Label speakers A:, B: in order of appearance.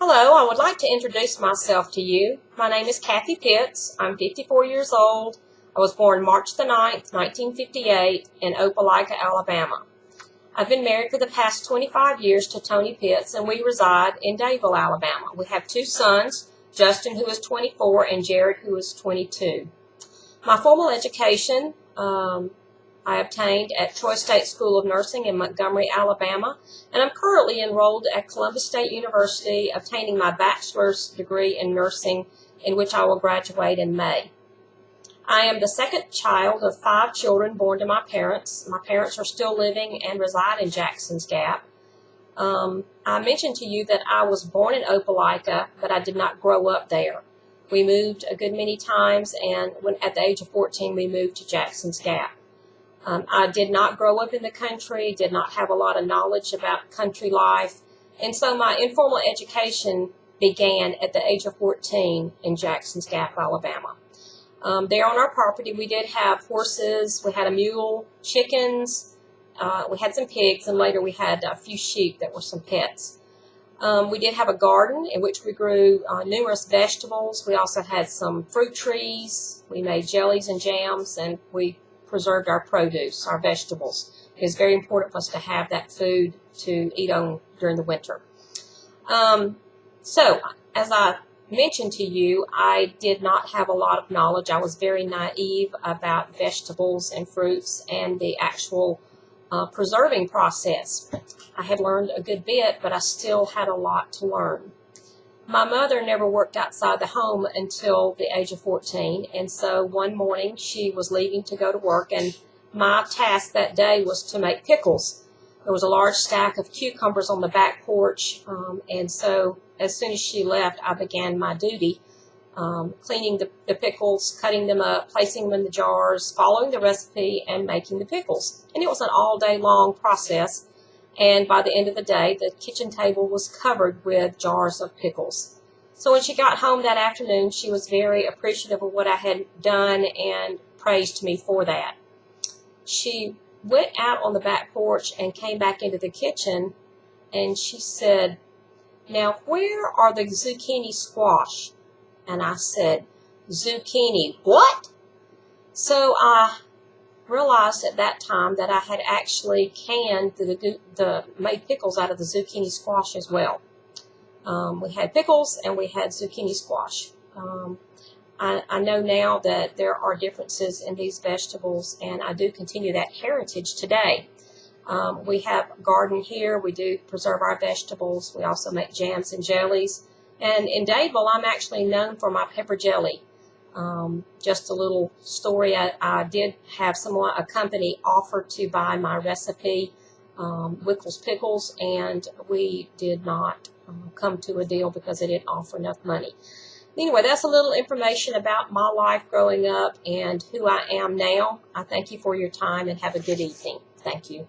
A: Hello, I would like to introduce myself to you. My name is Cathy Pitts. I'm 54 years old. I was born March the 9th, 1958 in Opelika, Alabama. I've been married for the past 25 years to Tony Pitts, and we reside in Dadeville, Alabama. We have two sons, Justin, who is 24, and Jared, who is 22. My formal education I obtained at Troy State School of Nursing in Montgomery, Alabama, and I'm currently enrolled at Columbus State University, obtaining my bachelor's degree in nursing, in which I will graduate in May. I am the second child of 5 children born to my parents. My parents are still living and reside in Jackson's Gap. I mentioned to you that I was born in Opelika, but I did not grow up there. We moved a good many times, and at the age of 14, we moved to Jackson's Gap. I did not grow up in the country, did not have a lot of knowledge about country life, and so my informal education began at the age of 14 in Jackson's Gap, Alabama. There on our property, we did have horses, we had a mule, chickens, we had some pigs, and later we had a few sheep that were some pets. We did have a garden in which we grew numerous vegetables. We also had some fruit trees. We made jellies and jams, and we preserved our produce, our vegetables. It is very important for us to have that food to eat on during the winter. So, as I mentioned to you, I did not have a lot of knowledge. I was very naive about vegetables and fruits and the actual preserving process. I had learned a good bit, but I still had a lot to learn. My mother never worked outside the home until the age of 14, and so one morning she was leaving to go to work, and my task that day was to make pickles. There was a large stack of cucumbers on the back porch, and so as soon as she left, I began my duty, cleaning the pickles, cutting them up, placing them in the jars, following the recipe, and making the pickles. And it was an all-day long process. And by the end of the day, the kitchen table was covered with jars of pickles. So when she got home that afternoon, she was very appreciative of what I had done and praised me for that. She went out on the back porch and came back into the kitchen, and she said, "Now, where are the zucchini squash?" And I said, "Zucchini what?" So I realized at that time that I had actually canned made pickles out of the zucchini squash as well. We had pickles and we had zucchini squash. I know now that there are differences in these vegetables, and I do continue that heritage today. We have a garden here. We do preserve our vegetables. We also make jams and jellies. And in Dadeville, I'm actually known for my pepper jelly. Just a little story, I did have a company offer to buy my recipe, Wickles Pickles, and we did not come to a deal because they didn't offer enough money. Anyway, that's a little information about my life growing up and who I am now. I thank you for your time and have a good evening. Thank you.